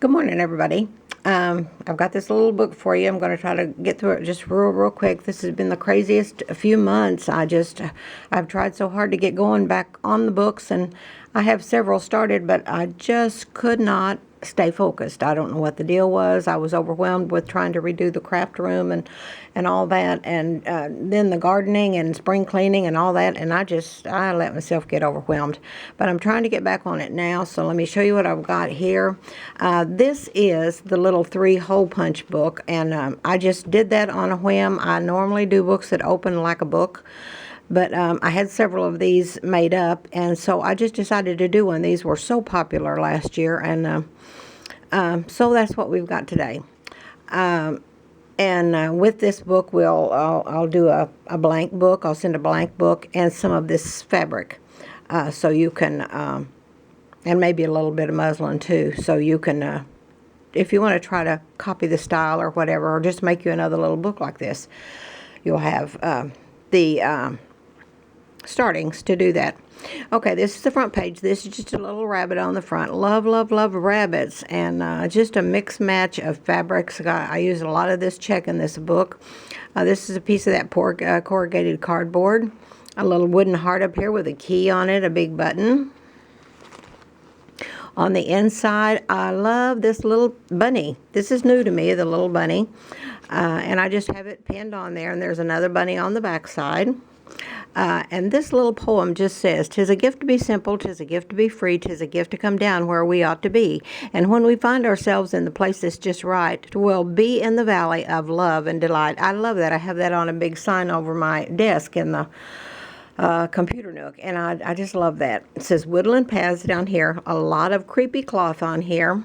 Good morning, everybody. I've got this little book for you. I'm going to try to get through it just real quick. This has been the craziest few months. I've tried so hard to get going back on the books, and I have several started, but I just could not stay focused. I don't know what the deal was. I was overwhelmed with trying to redo the craft room and all that, and then the gardening and spring cleaning and all that, and I let myself get overwhelmed. But I'm trying to get back on it now, so let me show you what I've got here. This is the little 3-hole punch book, and I just did that on a whim. I normally do books that open like a book, but I had several of these made up, and so I just decided to do one. These were so popular last year, and so that's what we've got today. And with this book, I'll do a blank book. I'll send a blank book and some of this fabric, so you can, and maybe a little bit of muslin too, so you can, if you want to try to copy the style or whatever, or just make you another little book like this, you'll have the startings to do that. Okay, this is the front page. This is just a little rabbit on the front. Love, love, love rabbits, and just a mix match of fabrics. I use a lot of this check in this book. This is a piece of that corrugated cardboard. A little wooden heart up here with a key on it, a big button. On the inside, I love this little bunny. This is new to me, the little bunny. And I just have it pinned on there, and there's another bunny on the back side. And this little poem just says, "'Tis a gift to be simple, 'tis a gift to be free, 'tis a gift to come down where we ought to be. And when we find ourselves in the place that's just right, we'll be in the valley of love and delight." I love that. I have that on a big sign over my desk in the computer nook, and I just love that. It says woodland paths down here, a lot of creepy cloth on here.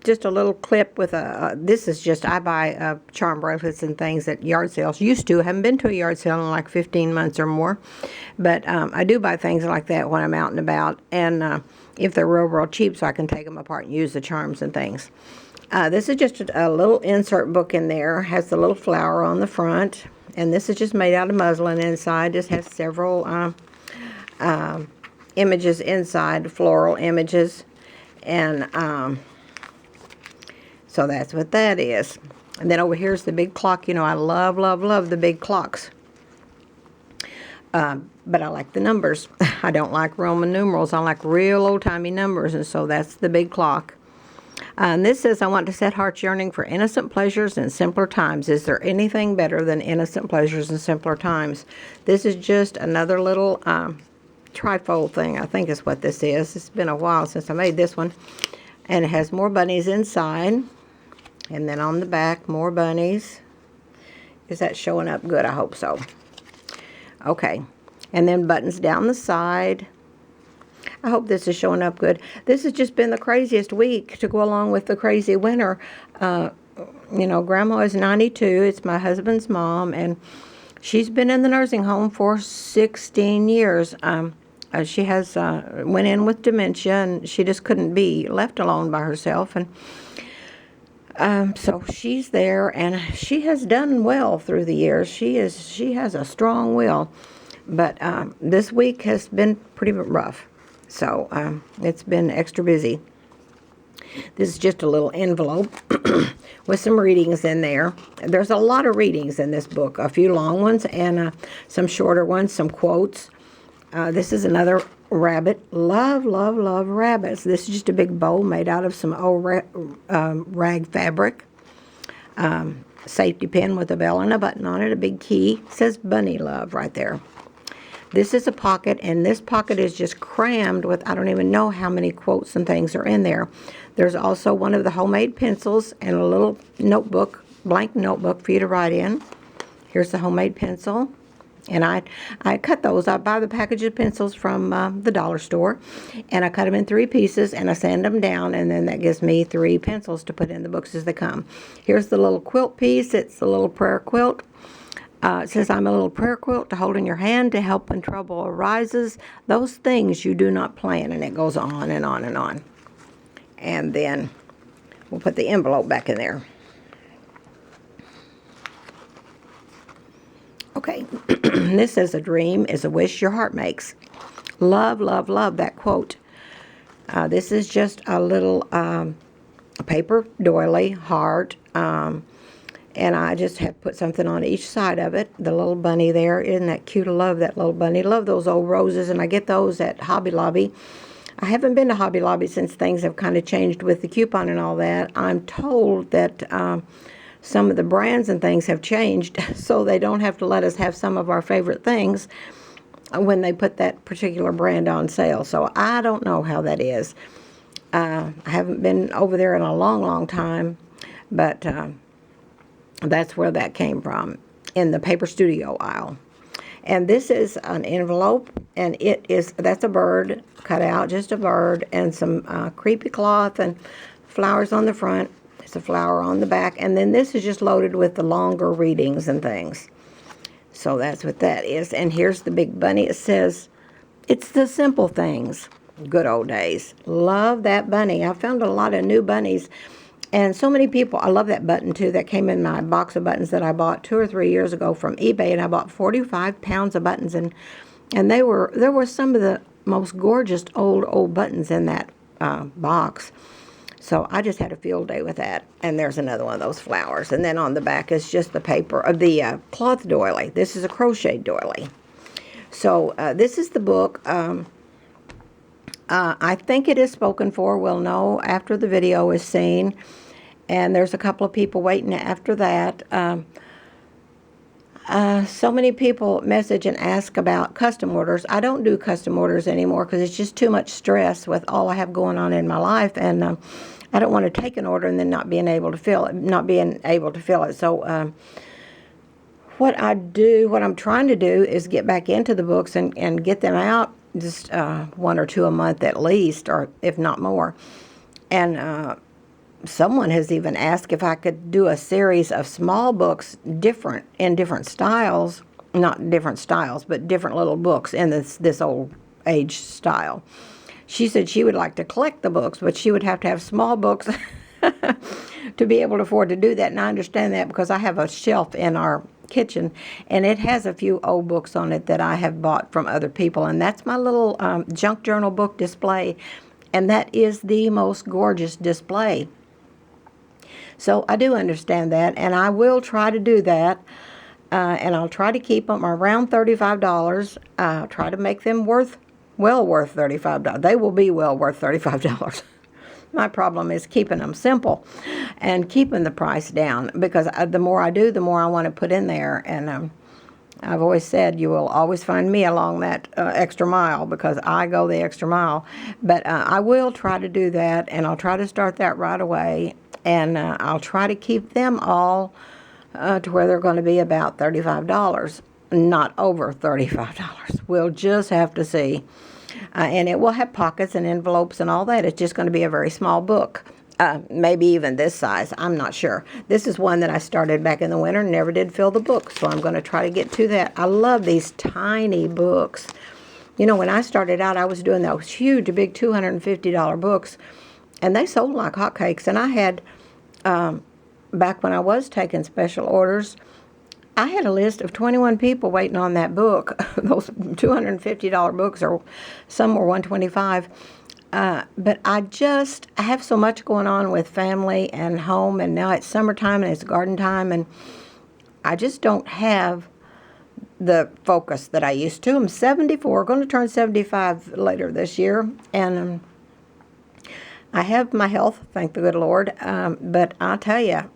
Just a little clip with this is just, I buy charm bracelets and things at yard sales. Used to. Haven't been to a yard sale in like 15 months or more. But I do buy things like that when I'm out and about. And if they're real cheap, so I can take them apart and use the charms and things. This is just a little insert book in there. Has the little flower on the front. And this is just made out of muslin inside. Just has several images inside, floral images. And so that's what that is. And then over here's the big clock. You know, I love, love, love the big clocks. But I like the numbers. I don't like Roman numerals. I like real old-timey numbers, and so that's the big clock. And this says, "I want to set hearts yearning for innocent pleasures and simpler times. Is there anything better than innocent pleasures and simpler times?" This is just another little trifold thing, I think is what this is. It's been a while since I made this one. And it has more bunnies inside. And then on the back, more bunnies. Is that showing up good? I hope so. Okay. And then buttons down the side. I hope this is showing up good. This has just been the craziest week to go along with the crazy winter. You know, Grandma is 92. It's my husband's mom, and she's been in the nursing home for 16 years. She has went in with dementia, and she just couldn't be left alone by herself. And so she's there, and she has done well through the years. She has a strong will, but this week has been pretty rough. So it's been extra busy. This is just a little envelope with some readings in there. There's a lot of readings in this book, a few long ones and some shorter ones, some quotes. This is another rabbit. Love, love, love rabbits. This is just a big bowl made out of some old rag fabric. Safety pin with a bell and a button on it, a big key. It says bunny love right there. This is a pocket, and this pocket is just crammed with, I don't even know how many quotes and things are in there. There's also one of the homemade pencils and a little notebook, blank notebook for you to write in. Here's the homemade pencil. And I cut those. I buy the package of pencils from the dollar store, and I cut them in 3 pieces, and I sand them down, and then that gives me 3 pencils to put in the books as they come. Here's the little quilt piece. It's the little prayer quilt. It says, "I'm a little prayer quilt to hold in your hand to help when trouble arises. Those things you do not plan," and it goes on and on and on. And then we'll put the envelope back in there. Okay, this says, "A dream is a wish your heart makes." Love, love, love that quote. This is just a little paper doily heart, and I just have put something on each side of it. The little bunny there, isn't that cute? I love that little bunny. Love those old roses, and I get those at Hobby Lobby. I haven't been to Hobby Lobby since things have kind of changed with the coupon and all that. I'm told that some of the brands and things have changed, so they don't have to let us have some of our favorite things when they put that particular brand on sale. So I don't know how that is. I haven't been over there in a long, long time, but that's where that came from, in the Paper Studio aisle. And this is an envelope, and that's a bird cut out, just a bird, and some creepy cloth and flowers on the front. It's a flower on the back, and then this is just loaded with the longer readings and things. So that's what that is. And here's the big bunny. It says, "It's the simple things." Good old days. Love that bunny. I found a lot of new bunnies. And so many people, I love that button too. That came in my box of buttons that I bought 2 or 3 years ago from eBay, and I bought 45 pounds of buttons, and there were some of the most gorgeous old buttons in that box. So I just had a field day with that. And there's another one of those flowers. And then on the back is just the paper of the cloth doily. This is a crochet doily. So this is the book. I think it is spoken for. We'll know after the video is seen. And there's a couple of people waiting after that. So many people message and ask about custom orders. I don't do custom orders anymore because it's just too much stress with all I have going on in my life. And I don't want to take an order and then not being able to fill it. So what I'm trying to do is get back into the books and get them out, just 1 or 2 a month at least, or if not more. And someone has even asked if I could do a series of small books in different styles, not different styles, but different little books in this old age style. She said she would like to collect the books, but she would have to have small books to be able to afford to do that. And I understand that because I have a shelf in our kitchen, and it has a few old books on it that I have bought from other people. And that's my little junk journal book display. And that is the most gorgeous display. So I do understand that, and I will try to do that. And I'll try to keep them around $35. Try to make them well worth $35. They will be well worth $35. My problem is keeping them simple and keeping the price down, because the more I do, the more I want to put in there. And I've always said you will always find me along that extra mile, because I go the extra mile. But I will try to do that, and I'll try to start that right away. And I'll try to keep them all to where they're going to be about $35, not over $35. We'll just have to see. And it will have pockets and envelopes and all that. It's just going to be a very small book, maybe even this size. I'm not sure. This is one that I started back in the winter and never did fill the book, so I'm going to try to get to that. I love these tiny books. You know, when I started out, I was doing those huge, big $250 books, and they sold like hotcakes. And I had, back when I was taking special orders, I had a list of 21 people waiting on that book. Those $250 books, or some were $125. But I have so much going on with family and home, and now it's summertime and it's garden time, and I just don't have the focus that I used to. I'm 74, going to turn 75 later this year, and I have my health, thank the good Lord, but I'll tell you,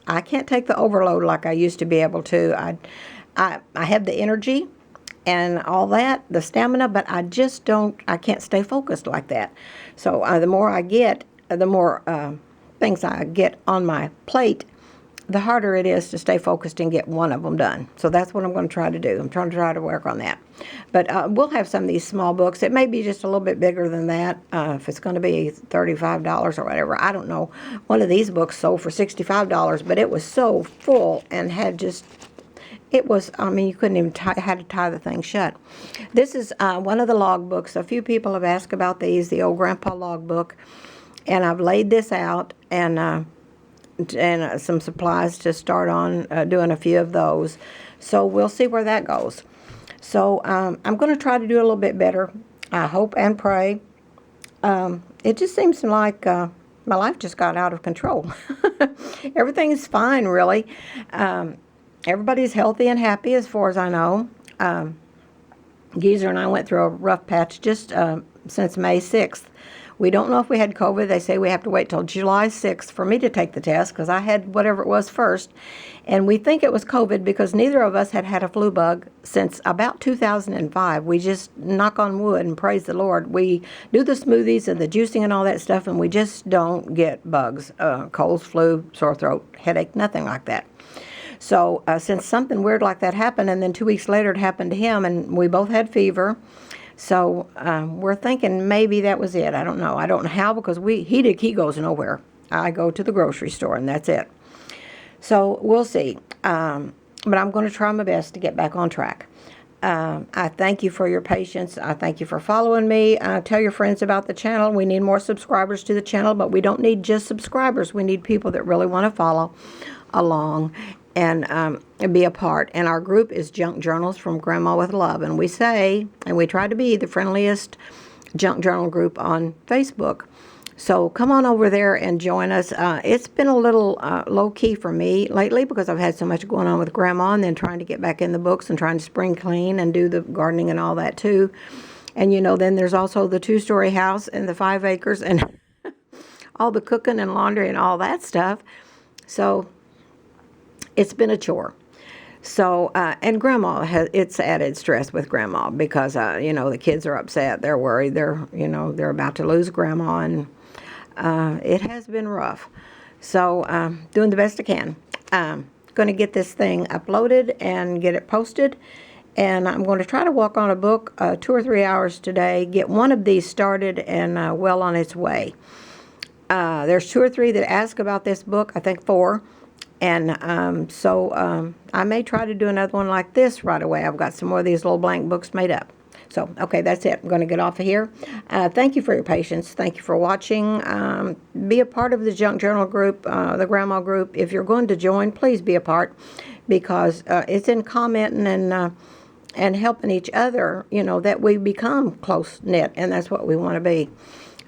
I can't take the overload like I used to be able to. I have the energy and all that, the stamina, but I can't stay focused like that. So the more I get, the more things I get on my plate, the harder it is to stay focused and get one of them done. So that's what I'm going to try to do. I'm trying to work on that. But we'll have some of these small books. It may be just a little bit bigger than that. If it's going to be $35 or whatever, I don't know. One of these books sold for $65, but it was so full and had just... It was, I mean, you couldn't even had to tie the thing shut. This is one of the log books. A few people have asked about these, the old grandpa log book. And I've laid this out and some supplies to start on doing a few of those. So we'll see where that goes. So I'm going to try to do a little bit better. I hope and pray. It just seems like my life just got out of control. Everything's fine, really. Everybody's healthy and happy as far as I know. Geezer and I went through a rough patch just since May 6th. We don't know if we had COVID. They say we have to wait till July 6th for me to take the test because I had whatever it was first. And we think it was COVID because neither of us had had a flu bug since about 2005. We just knock on wood and praise the Lord. We do the smoothies and the juicing and all that stuff, and we just don't get bugs, colds, flu, sore throat, headache, nothing like that. So since something weird like that happened, and then 2 weeks later it happened to him, and we both had fever. So we're thinking maybe that was it. I don't know. I don't know how because he goes nowhere. I go to the grocery store and that's it. So we'll see. But I'm going to try my best to get back on track. I thank you for your patience. I thank you for following me. Tell your friends about the channel. We need more subscribers to the channel, but we don't need just subscribers. We need people that really want to follow along and be a part. And our group is Junk Journals from Grandma with Love. And we say, and we try to be the friendliest junk journal group on Facebook. So come on over there and join us. It's been a little low-key for me lately because I've had so much going on with Grandma and then trying to get back in the books and trying to spring clean and do the gardening and all that too. And, you know, then there's also the 2-story house and the 5 acres and all the cooking and laundry and all that stuff. So it's been a chore. So, and Grandma, it's added stress with Grandma because, you know, the kids are upset. They're worried. They're about to lose Grandma, and it has been rough. So, doing the best I can. Going to get this thing uploaded and get it posted. And I'm going to try to walk on a book 2 or 3 hours today, get one of these started and well on its way. There's 2 or 3 that ask about this book, I think 4. And so I may try to do another one like this right away. I've got some more of these little blank books made up. So, okay, that's it. I'm going to get off of here. Thank you for your patience. Thank you for watching. Be a part of the Junk Journal group, the Grandma group. If you're going to join, please be a part because it's in commenting and helping each other, you know, that we become close-knit, and that's what we want to be.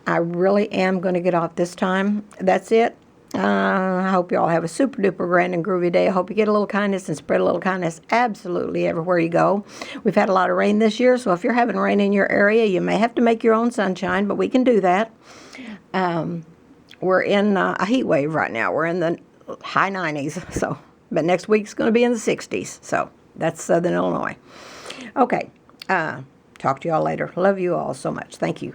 I really am going to get off this time. That's it. I hope you all have a super duper grand and groovy day. I hope you get a little kindness and spread a little kindness absolutely everywhere you go. We've had a lot of rain this year, so if you're having rain in your area, you may have to make your own sunshine, but we can do that. We're in a heat wave right now. We're in the high 90s, so but next week's going to be in the 60s, so that's Southern Illinois. Okay, talk to you all later. Love you all so much. Thank you.